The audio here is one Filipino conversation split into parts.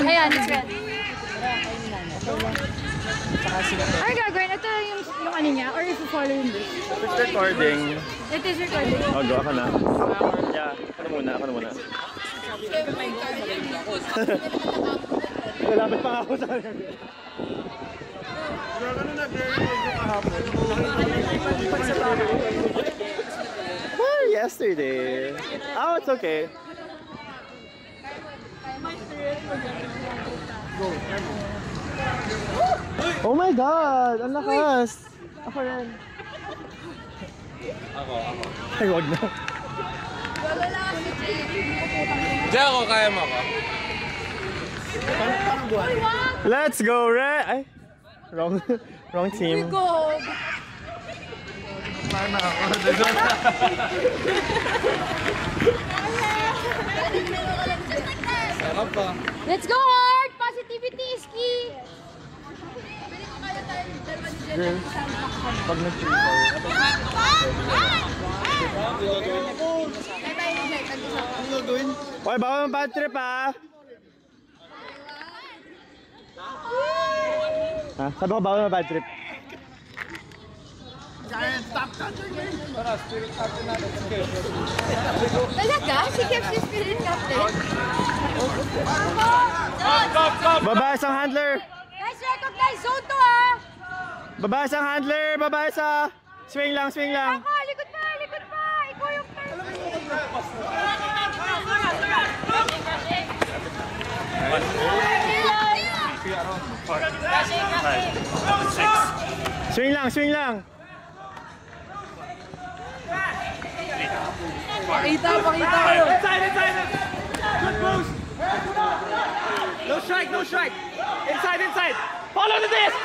Ayan, it's ready. Ay, gagawin. Ito yung ano niya, or if you follow in this. It's recording. It is recording. Oh, go. Ako na. Yeah, ako na muna. Malapit pa ako sa akin. Well, yesterday. Oh, it's okay. Oh my God! Ang lakas! Ako rin. Ako. Ay, wag na. Diyan ako, kaya mo ako. Let's go, Red! Ay, wrong team. Go! Let's go, Heart! Positivity is key! Girl, pag nag-triple. Hoy, bawal ang bad trip, ha? Ha? Sabi ko bawal ang bad trip. Talaga? Si Kev si Spirit Captain? Babae isang handler! Guys, recognize zone 2, ha? Babae isang handler! Babae sa... Swing lang! Ako, likod pa! Ikaw yung Swing lang! Pakita kayo! Inside! Good boost! No strike! Inside! Follow the disc!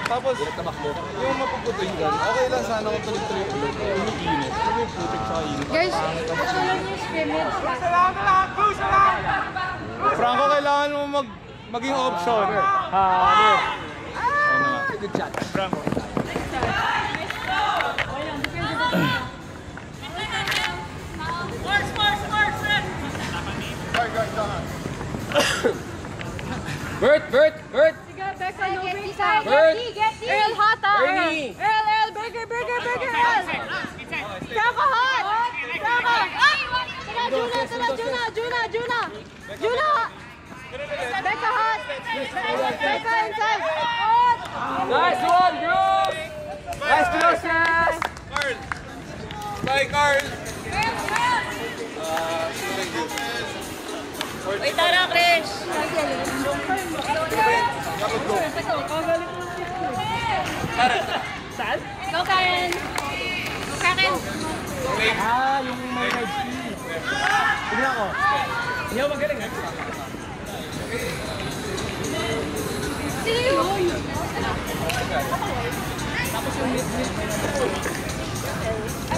Tapos, yung mapuputo yung gun, okay lang sana kung tuloy-tuloy yung init. Pero yung putik sa init. Guys, ito lang yung scrimmage. Franco, kailangan mo maging option. Good shot. Franco. Bert! Becca, no break time. Bert! Get D! Earl hot, ha? Ernie! Earl, burger, Earl! Franco hot! Franco! Juna! Becca hot! Becca inside! Nice one, girls! Nice process! Carl! Bye, Carl! Wait, tara, Chris! Saan? Go, Karen! Yung mga red team. Tignan ko. Hindi ako magaling, eh.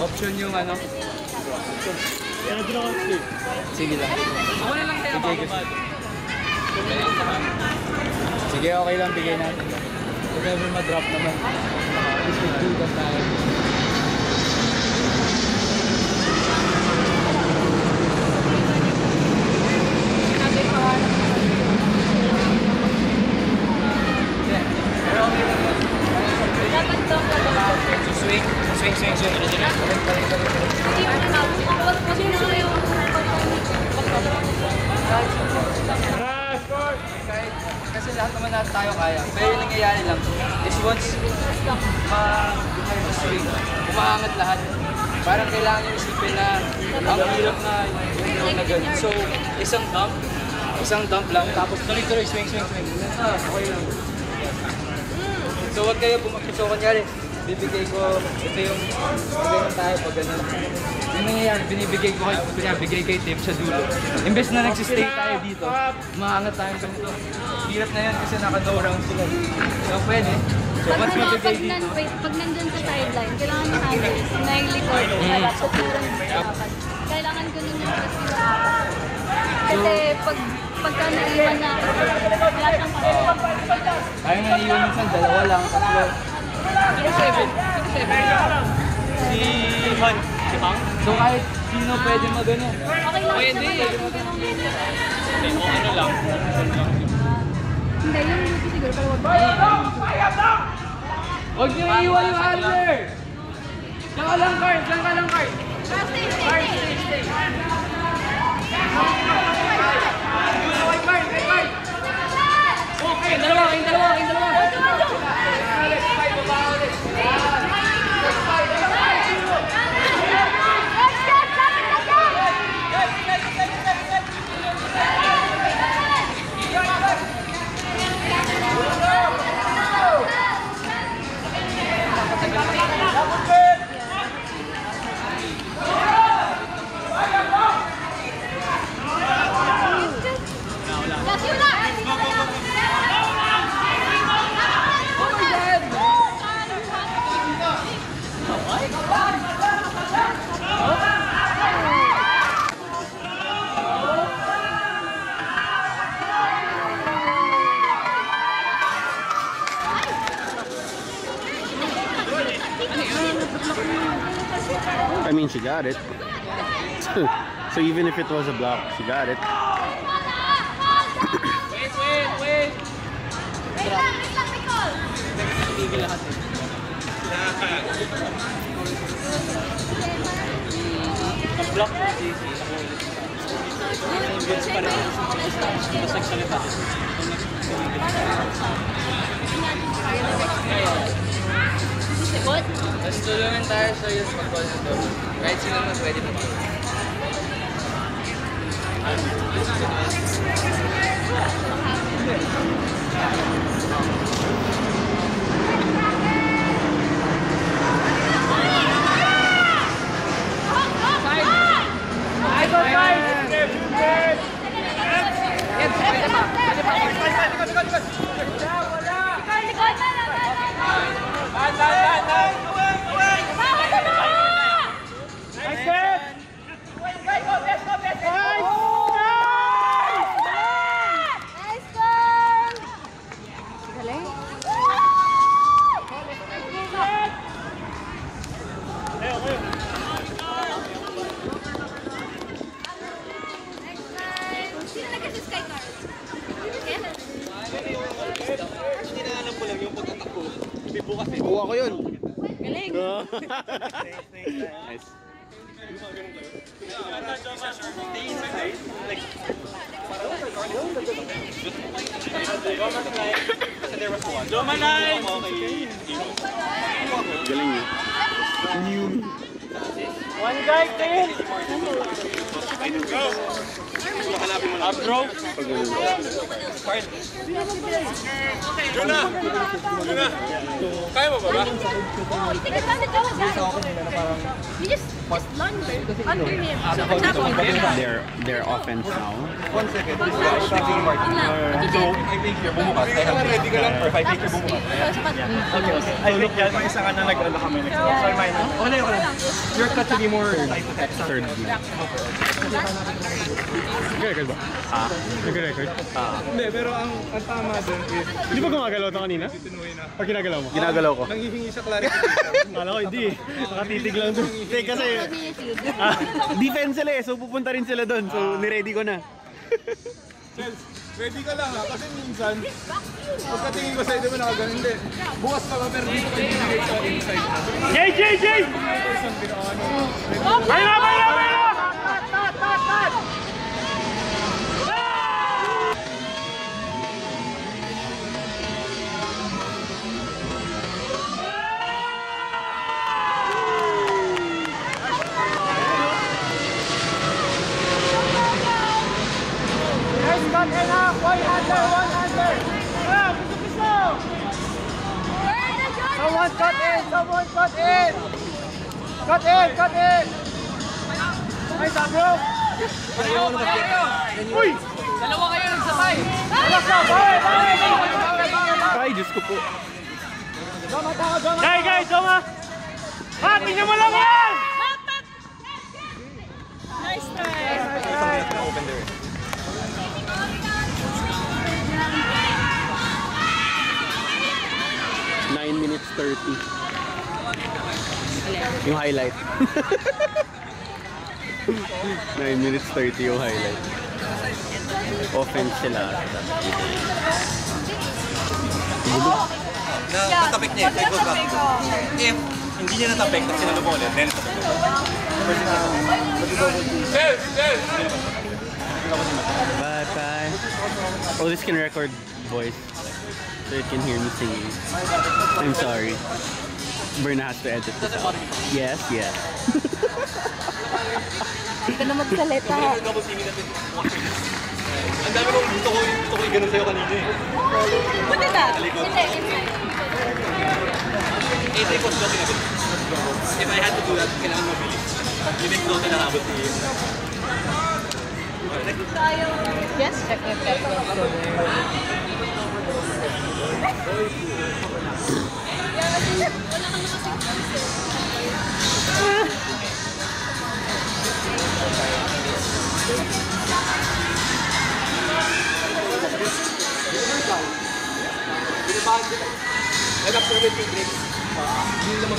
Option yung ano. Sige lang. Ako na lang kaya bababad. Sige, okay lang. Bigay natin. If ever ma-drop naman. At least may dugan tayo. Swing. Kasi lahat naman natin tayo kaya. Pero yung nangyayari lang is once ma-swing, umaangat lahat. Parang kailangan yung isipin na ang hirap na yung na ganun. So, isang dump lang, tapos tuloy-tuloy, swing. Okay lang. So, wag kayo bumakit. So, kunyari, bibigay ko, ito yung ganyan tayo pag ganun. Yung nangyayari, binibigay ko kayo, bigay kayo tip sa dulo. Imbes na nagsistay tayo dito, maangat tayo ganito. Hirap na yan kasi naka-no round sila. So, pwede. So, once mabigay dito. Pag nandun sa sideline, kailangan ng handles na yung likod. Kailangan ganun yung kasi pagka naiwan na, wala siyang Tayo nga iwan minsan, dalawa lang, tatlo. Si Man. So kahit sino pwede magano. Okay lang Pwede. Hindi, o ano lang. Hindi, yung UP siguro, pero wag. Huwag niyo iiwan yung handler! Diyan ka lang, Carl! Diyan ka lang, Carl! Stay. Okay, dalawa! I mean, she got it. So even if it was a block, she got it. Wait! Block mo, JC. Mas nagsalita. Mas tulungan tayo sa iyo sa pag-ball nito. Kahit sino naman pwede mo. Kuha ko yun. Galing. Nice. Galing yun. One guy, team! Up throw. Jonah! Kaya mo ba ba? Oh, take advantage of that. You just lunge under him. So, Their offense now. One second. Yun lang. So, I think you're bumukas. Ready ka lang? Or if I think you're bumukas. I think yan, may isa ka na nag-ano kami. Sorry, mine. Okay lang. Your cut to be more tight to text. Third. Nag-record ba? Nag-record? Hindi, pero ang tama dun is, Di ba gumagalaw ito kanina? tinuloy na. Pag ginagalaw mo? Ginagalaw ko. Nanghihingi siya clarification. Kala ko hindi. Nakatitig lang doon. Hindi kasi defense sila eh. So pupunta rin sila doon. So niready ko na. Chels, ready ka lang ha. Kasi minsan, pagkatingin ko sa'yo, di ba nakaganon? Hindi. Bukas ka ba, pero dito kayo binigay sa inside na. JJ! Person, pinaano. Bayla! Someone cut in! Cut in! Ay, sabro! Uy! Dalawa kayo nagsabay! Ay, Diyos ko po. Guys, Joma! Tingnan mo lang yan! Nice try. Open there. 9 minutes 30. Yung highlight. 9 minutes 30 yung highlight. Offense sila. Natapik niya, like goes back. If hindi niya natapik, tapos sinalo mo ulit, then natapik mo. Bye bye. Oh, this can record voice. So you can hear me singing. I'm sorry. Berna has to edit this. Yes, yes. Hindi ka na magsalita. Ang dami kong gusto ko yung ganun sa'yo kanina eh. Buti na. Hindi. Coach Doty na if I had to do that, kailangan mabilis. Limit Doty na habot niya. Yes, check it. Nag-upload yung grades. Hindi naman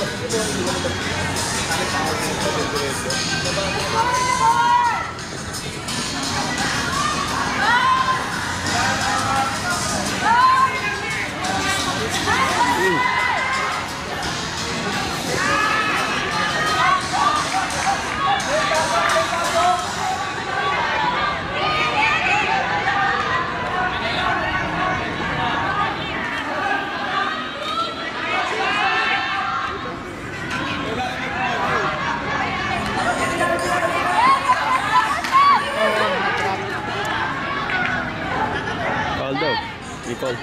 Aldo, Nicole.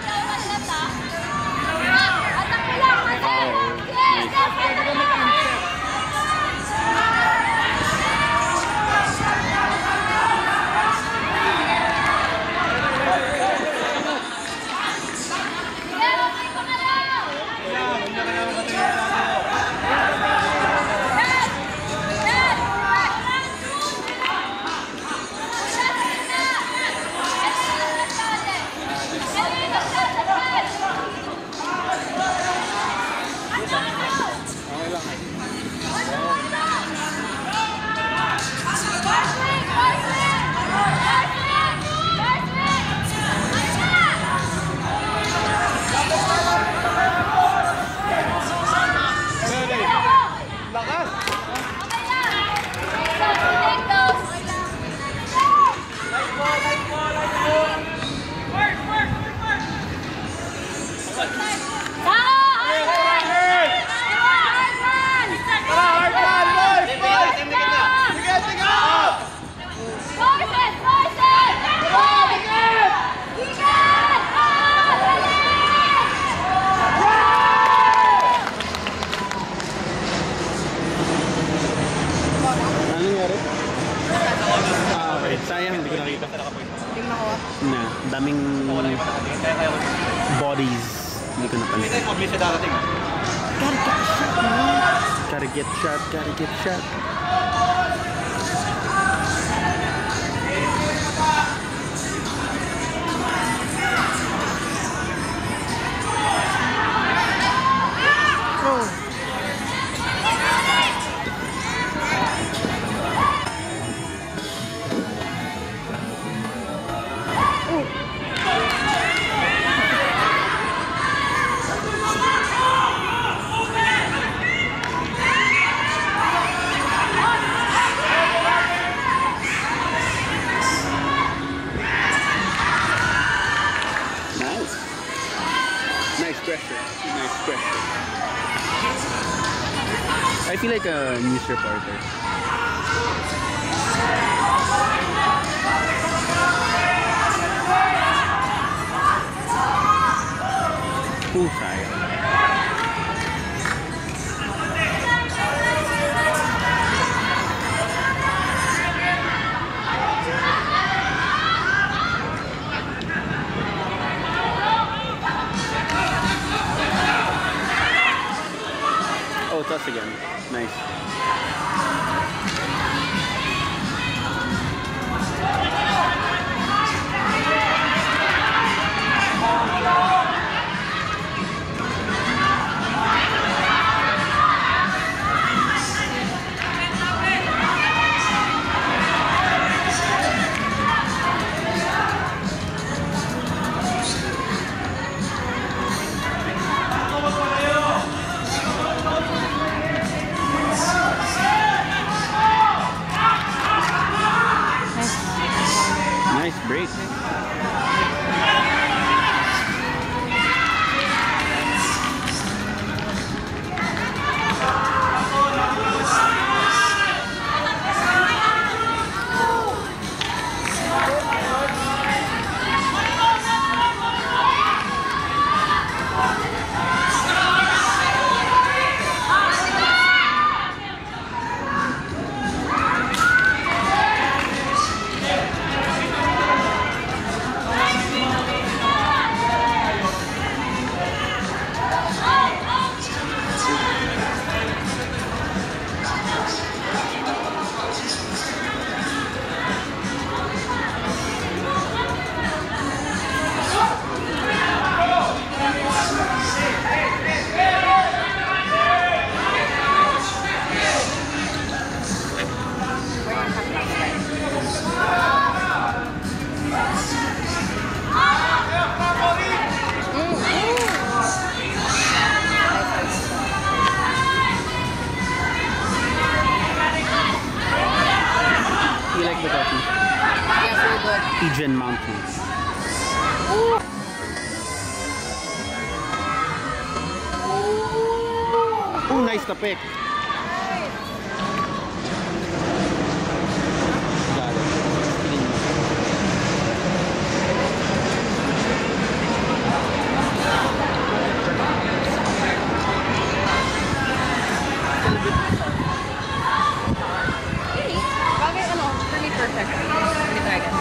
Sayang, hindi ko nakita. Na, daming bodies. Hindi ko napansin. Gotta get shot, gotta get shot. Nice pressure. Nice pressure. I feel like a news reporter. Sayang. Oh, toss again. Nice. You like the coffee? Yes, we're good. Pigeon Mountain. Oh, nice to pick. Got it. Bagay, ano, for me perfect. Let me try again.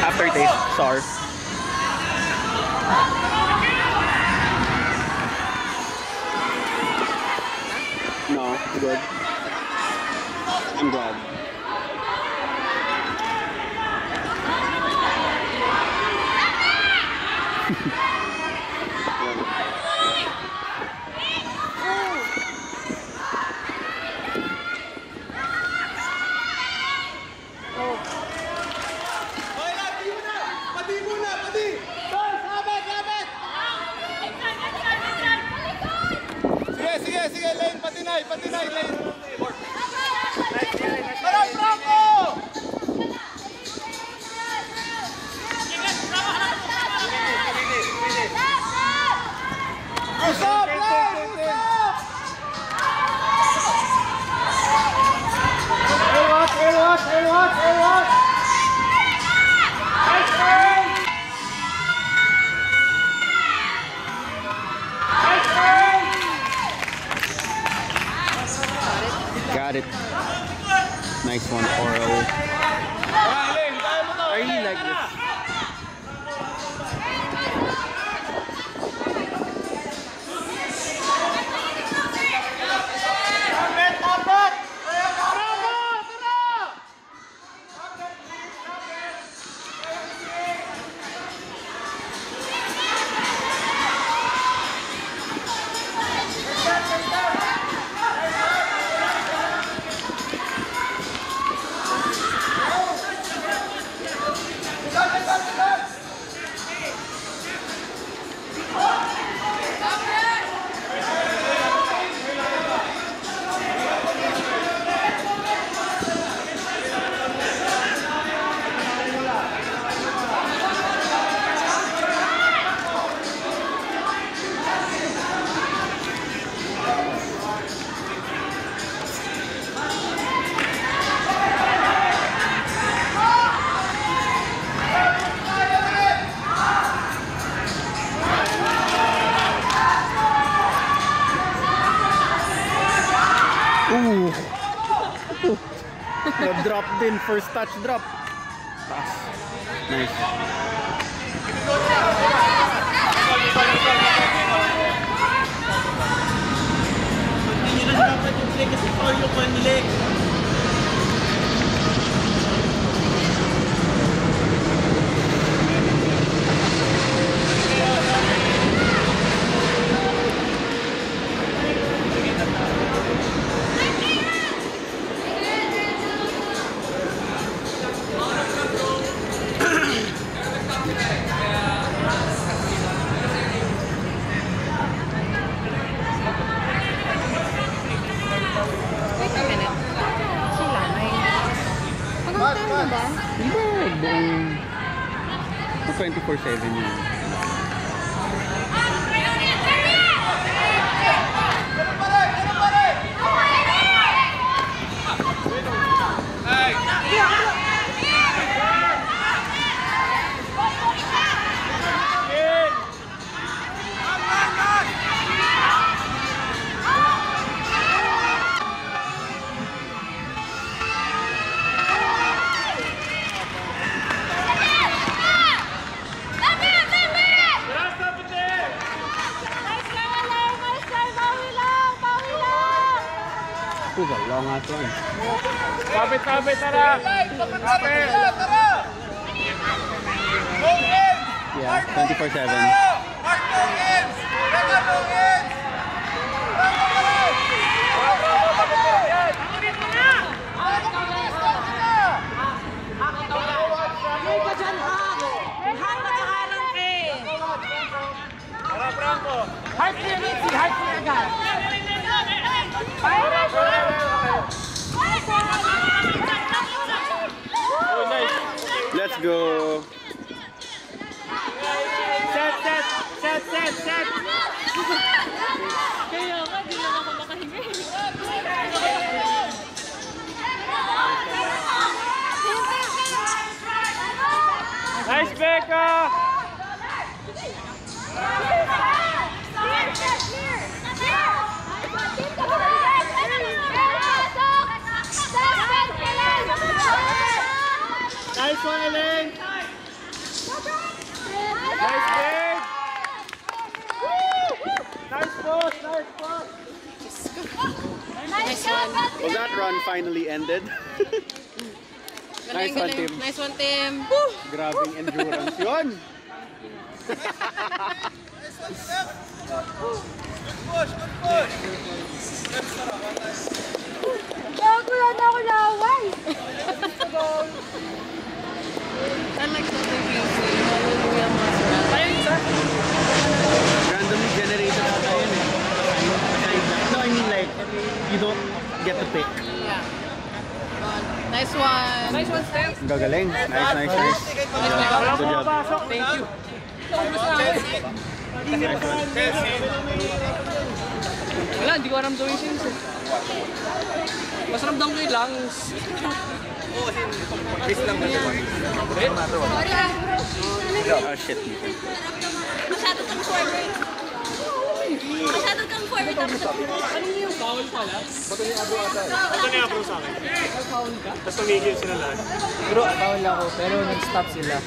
Aftertaste, sour. No, good. I'm glad. Sige, Lane, patinay, Lane. Tara, Franco! Usap, Lane! Usap! Airwatch! Got it. Nice one, Oral. I really like this. Drop din, first touch drop. Pass. Nice. Hindi na dapat yung play kasi foul yung panlik. Hanggang 10 na ba? Di ba buong 24/7 yun. Wala nga ito eh. Kapit, tara! Kapit! Yeah, 24/7. Let's go! Set! Kaya nga, di lang ako makahinga. Nice, Becca! Nice one, Ellen! Nice, Big! Nice post! Nice one. Well, that run finally ended. Nice one, team. Nice one, team. Grabing endurance yun. Wala na ako laway. I like the review. Hallelujah, Master. Randomly generated ata yun eh. No, I mean like, you don't get to pick. Yeah. Nice one. Nice one, Steph. Gagaling. Nice. Good job. Thank you. Wala, hindi ko aram gawin siya. Mas ramdam ko yung lungs. Oh shit. Masyado kang forward. Masyado kang forward. Ano yung bawal pala? Ito niya approve sa akin. Tapos tumigil sila lahat. Pero bawal ako, pero nag-stop sila.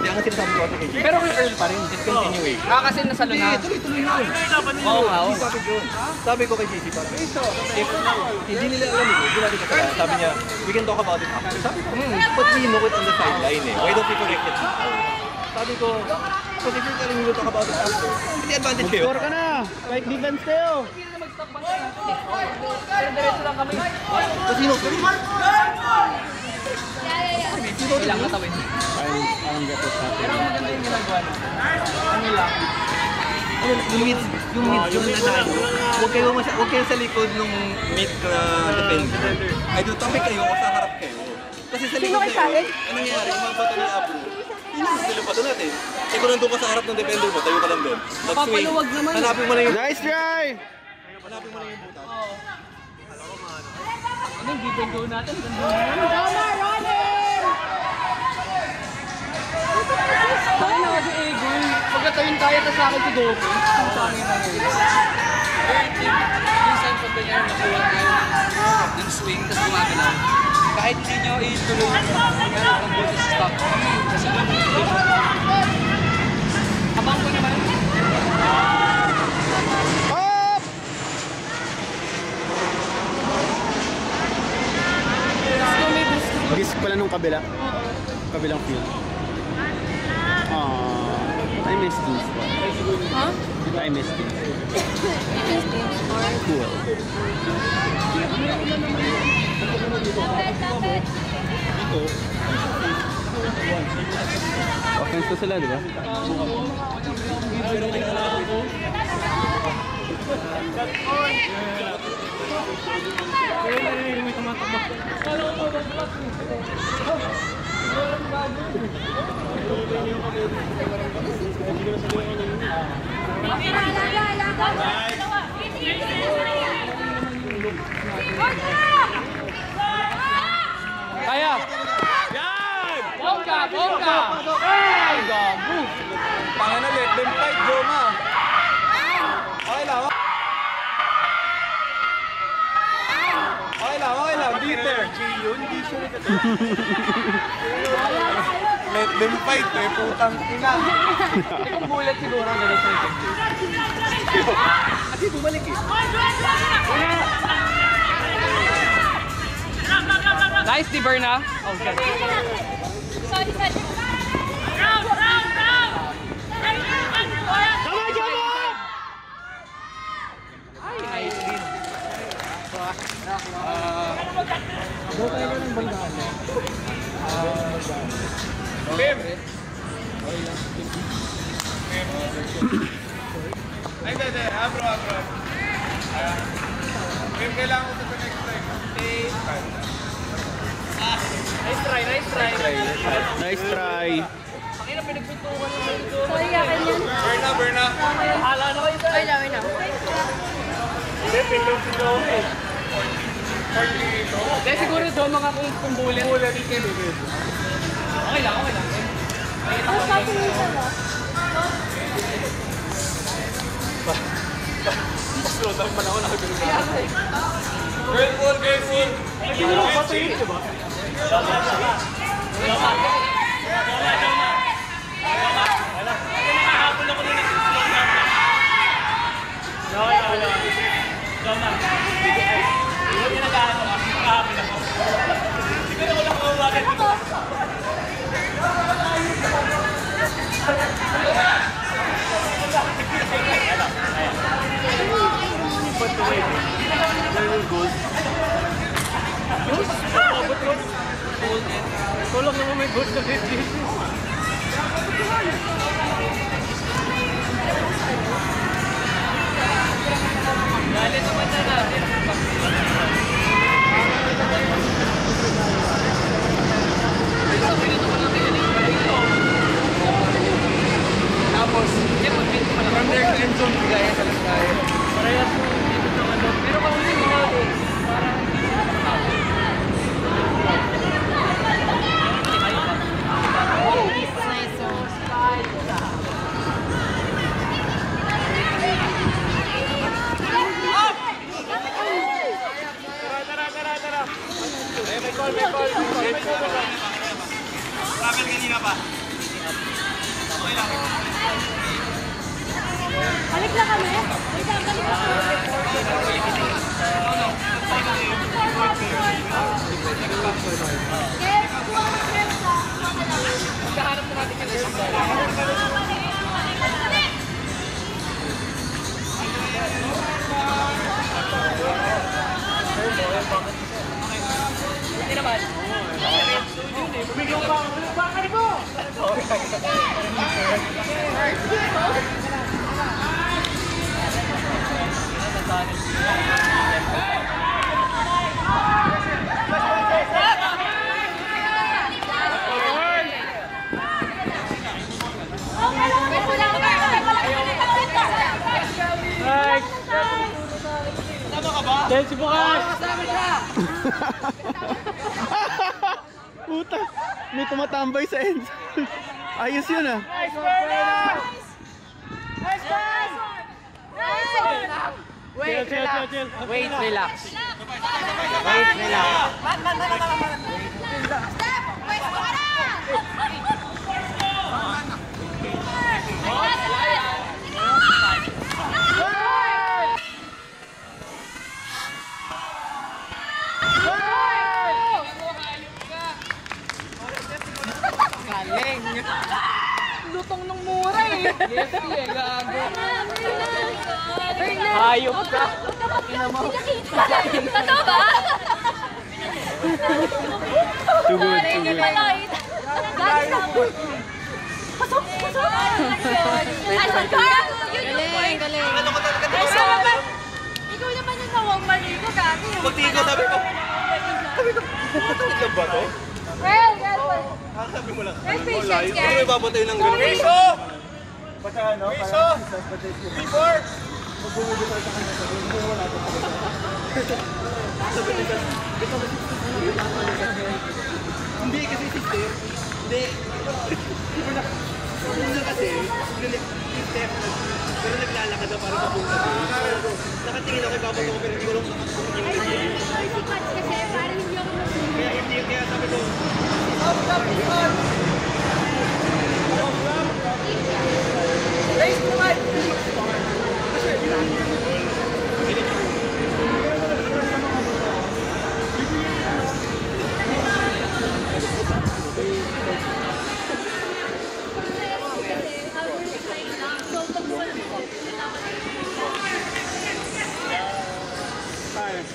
Hindi ang sinasabi ko kay Pero kay Earl pa rin, discontinue. Kasi nasalo na. Tuloy na. Oo nga, oo. Sabi ko kay JC pa. Hindi nila alam eh. Hindi natin kasalanan. Sabi niya, we can talk about it after. Sabi ko, but we know it on the sideline eh. Why don't we correct it? Sabi ko, because if you're telling me we'll talk about it after, hindi advantage kayo. Score ka na! Like defense kayo! Diretso lang kami. Kasi no, Ilang katawin. I don't get what's happening. Pero maganda yung ginagawa na. Ano lang? yung mid na tayo. Huwag kayo sa likod nung mid na defender. Ay, doon tabi kayo o sa harap kayo. Kasi sa likod kayo, anong nangyayari? Mabato ni Apo. Sila pa doon natin. Eh kung nandun ka sa harap ng defender mo, tayo ka lang doon. Papaluwag naman. Hanapin mo na yung... Nice try! Hanapin mo na yung butas. Ano yung give and go natin? Bakit na kasi Eagle? Pagkatayin tayo, tas sa akin si Goku. Ang pangin na yun. Minsan pag ganyan, nakuha tayo ng swing, tas gumagalaw. Kahit hindi nyo ituloy, meron kang boses stop. Kasi abang ko naman. Up! Disc pala nung kabila. Kabilang field. I miss these. Huh? I miss these. Cool. Offense ko sila, di ba? Kaya! Yan! Bongga! Bongga! Ay, gago! Tanga na, let them fight, Joma. Okay lang. Okay lang, okay lang. Bitter. Hindi siya let them fight, eh. Putang ina. Kung bulat siguro, ganito ito. Kasi bumalik eh. Nice, di Berna. Okay. Sorry, sorry. Ay, nice lead. Ay, hindi. Bro. Kailangan ko sa next time. Nice try, nice try. Nice try. Pakina, pinagpintukan naman ito. Sorry, akin yan. Berna. Hala na kayo tayo. Wait lang. Dahil siguro doon mga kung bulit. Okay lang. Ang sabi nito ba? Tulog naman may goals na 50. Galit naman na natin. Tapos, from there to end zone, bigayan sa lang tayo. Parehas mo dito ng ano. Pero kasi mga parang Bakit kanina pa? Okay lang. Balik na kami. Wait lang, balik na kami. kahanap na natin yung hindi naman. Bumigyan pa ako ng bakal mo! Dahil bukas! Puta, may tumatambay sa end. Ayos yun ah. Nice pass! Nice pass! Wait, relax. Wait, relax. Wait, relax. Galing! Lutong ng mura eh. Lefty eh, gago. Bernard! Hayop ka. Totoo ba? Too good, too good. Pasok! Asan ka? Yun yung point. Galing. Ikaw naman yung nawang maligo, Gagi. Pagtigo, sabi ko, puto ba to? Well. Sabi mo lang. There's patience, Ano guys. ibabantay ng ganun? Hindi kasi sister. Hindi. Una kasi, step, pero naglalakad na para mapunta doon. Nakatingin ako kay Papa ko pero hindi ko lang makatingin. Ay, so much kasi parang hindi ako mag- Kaya hindi, kaya sabi ko,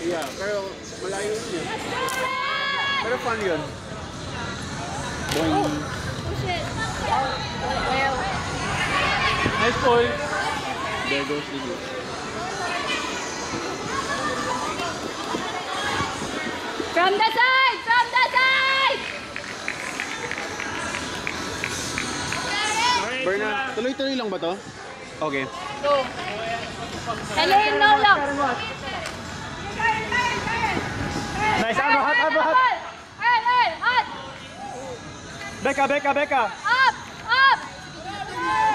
Yeah, pero malayo yun. Pero fun yun. Boing. Oh shit. Well, Nice boy. There goes the youth. from the side! From the side! Berna, tuloy-tuloy lang ba to? Okay. Go. Helene, no lang. Nice, hot! Hey, hot! Becca! Up! Up!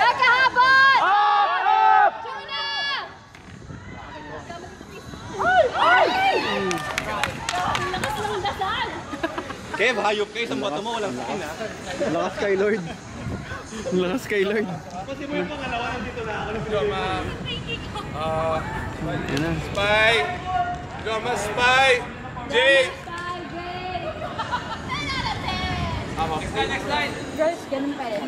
Becca, habol! Up! Juna! Ay! Lakas ng dasal! Kev, hayop kayo sa bato mo, walang sakin ha. Lakas kay Lord. Lakas kay Lord. Kasi mo yung pangalawa, nandito na ako. Yan na. Spy! Drama Spy! Jay! Next line. Girls, ganun pa rin.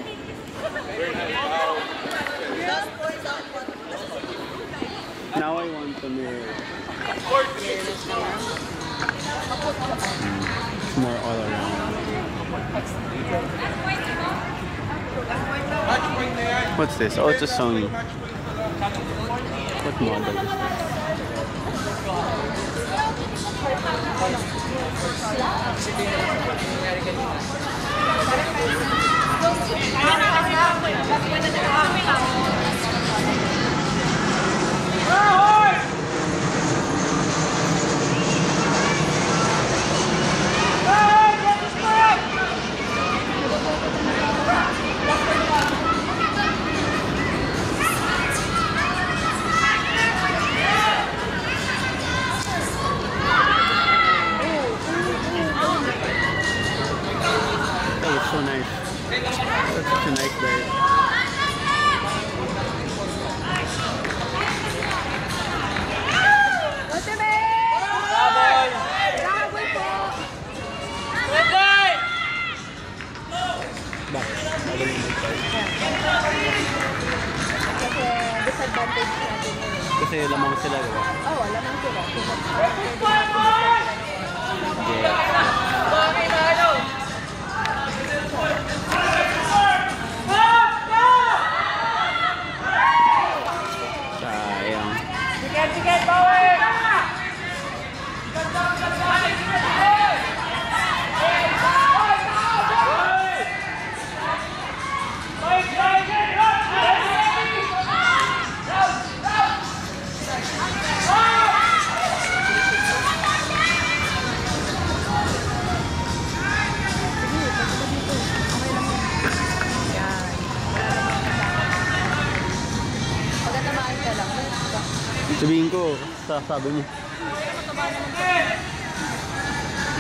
Now I want to mirror. It's more all around. What's this? Oh, it's a Sony. What model is this? Oh, it's so nice. That's such a nice day. Disadvantage natin yun. Kasi lamang sila, di ba? Oo, lamang sila. Yeah. Sayang. Pagkatamaan ka lang. Sabihin ko, sasabi mo.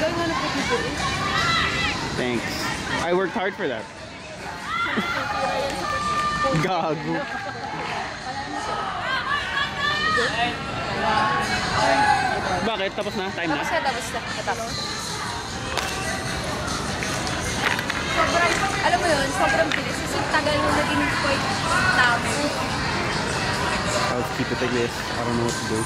Yung ano po dito eh. Thanks. I worked hard for that. Gago. Bakit? Tapos na? Time na? Tapos na. Natapos. Sobrang, alam mo yun, sobrang bilis. Kasi tagal nung naging point namin. I'll keep it like this. I don't know what to do.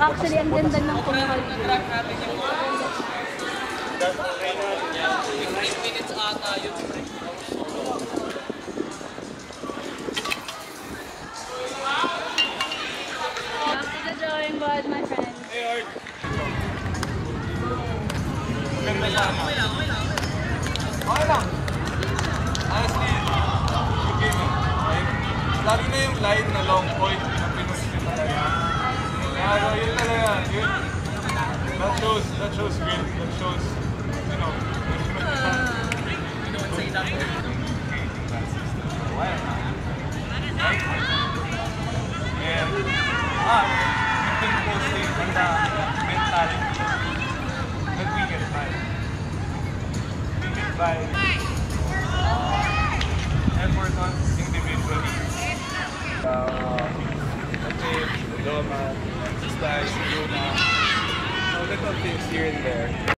Actually, ang ganda ng kumahal. Na-track natin yung 9 minutes ata yun. Back to the drawing board, my friend. Okay lang. Honestly, good game eh. Lalo na yung line na long point na pinusin talaga. Kaya yun talaga, yun. That shows skill. That shows, you know, and you can mostly on the mentality that we can find. We can buy effort on individually. Tape, Loma, Stash, Luna, little things here and there.